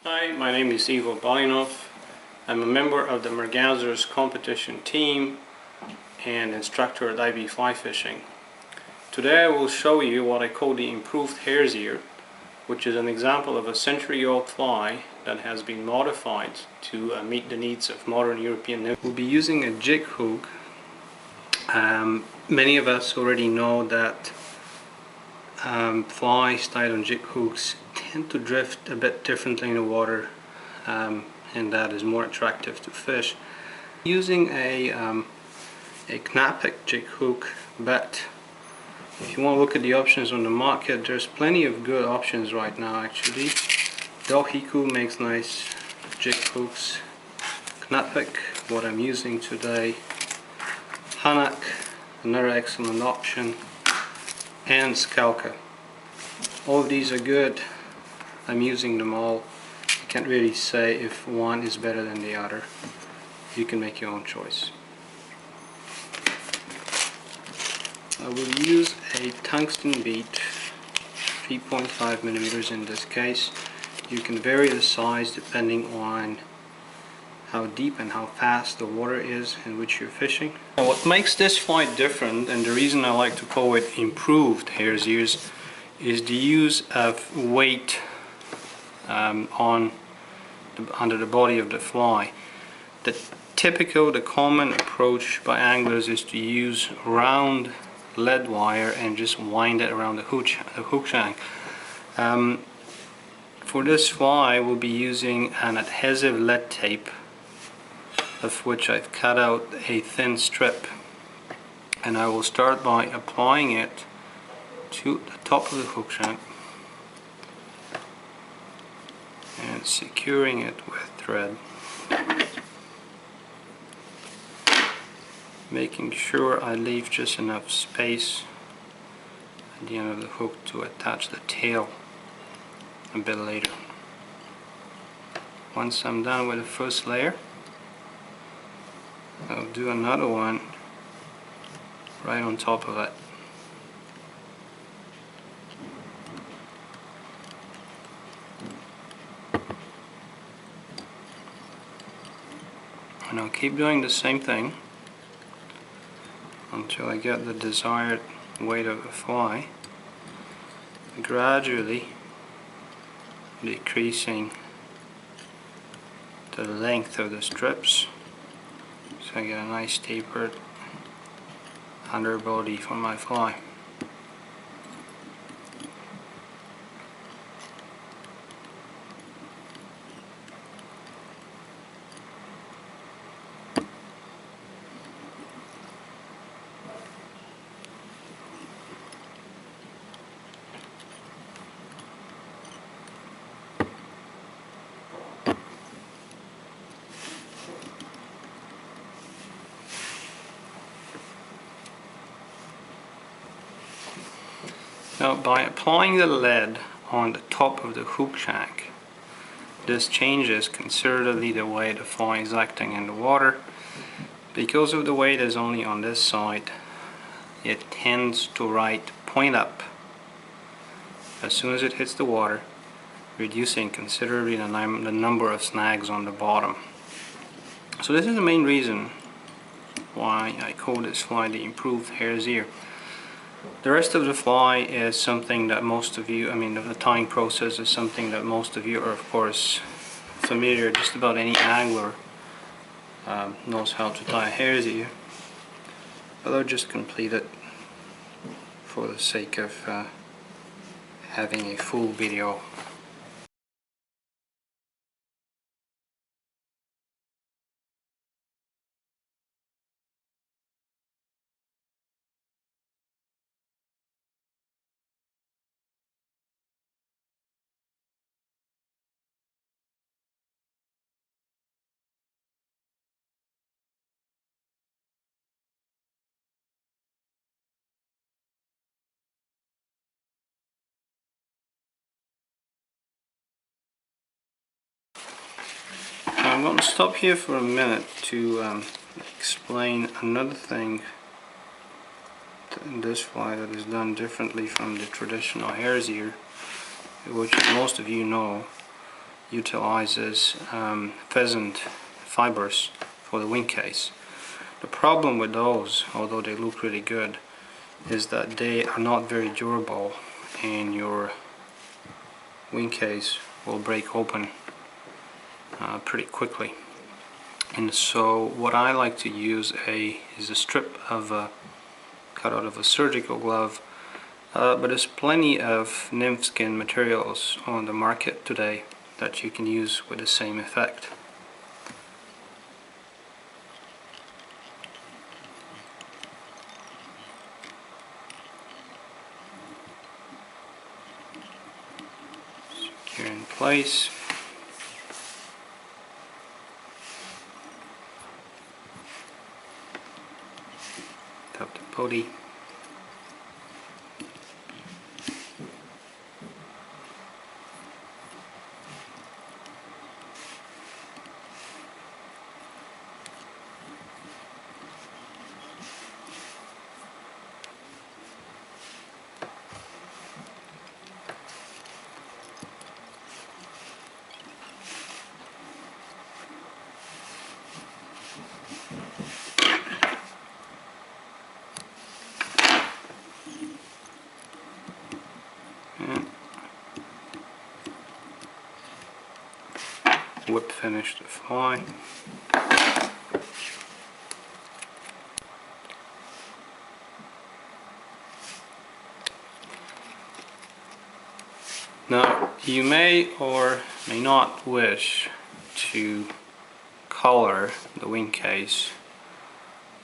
Hi, my name is Igor Balinov. I'm a member of the Mergansers competition team and instructor at Ear.avi fly fishing. Today I will show you what I call the improved hare's ear, which is an example of a century-old fly that has been modified to meet the needs of modern European nymphs. We'll be using a jig hook. Many of us already know that flies tied on jig hooks tend to drift a bit differently in the water, and that is more attractive to fish. Using a knapping jig hook, but if you want to look at the options on the market, there's plenty of good options right now actually. Dohiku makes nice jig hooks. Knapping, what I'm using today. Hanak, another excellent option. And Skalka. All of these are good. I'm using them all. I can't really say if one is better than the other. You can make your own choice. I will use a tungsten bead, 3.5 millimeters in this case. You can vary the size depending on how deep and how fast the water is in which you're fishing. And what makes this fly different, and the reason I like to call it improved hare's ears, is the use of weight under the body of the fly. The common approach by anglers is to use round lead wire and just wind it around the hook shank. For this fly we'll be using an adhesive lead tape, of which I've cut out a thin strip, and I will start by applying it to the top of the hook shank and securing it with thread, making sure I leave just enough space at the end of the hook to attach the tail a bit later. Once I'm done with the first layer, I'll do another one right on top of it. And I'll keep doing the same thing until I get the desired weight of the fly, gradually decreasing the length of the strips. So I get a nice tapered underbody for my fly. Now, by applying the lead on the top of the hook shank, this changes considerably the way the fly is acting in the water. Because of the weight is only on this side, it tends to right point up as soon as it hits the water, reducing considerably the number of snags on the bottom. So this is the main reason why I call this fly the improved hare's ear. The rest of the fly is something that most of you, the tying process is something that most of you are of course familiar. Just about any angler knows how to tie a hare's ear, but I'll just complete it for the sake of having a full video. I'm going to stop here for a minute to explain another thing in this fly that is done differently from the traditional hare's ear, which most of you know. utilizes pheasant fibers for the wing case. The problem with those, although they look really good, is that they are not very durable and your wing case will break open pretty quickly. And so what I like to use is a strip of cut out of a surgical glove, but there's plenty of nymph skin materials on the market today that you can use with the same effect. Secure in place. Tap the body. Whip finish the fly. Now you may or may not wish to color the wing case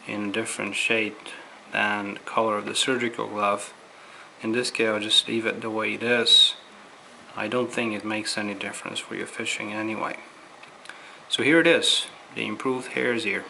in a different shade than the color of the surgical glove. In this case I'll just leave it the way it is. I don't think it makes any difference for your fishing anyway. So here it is, the improved Hare's ear.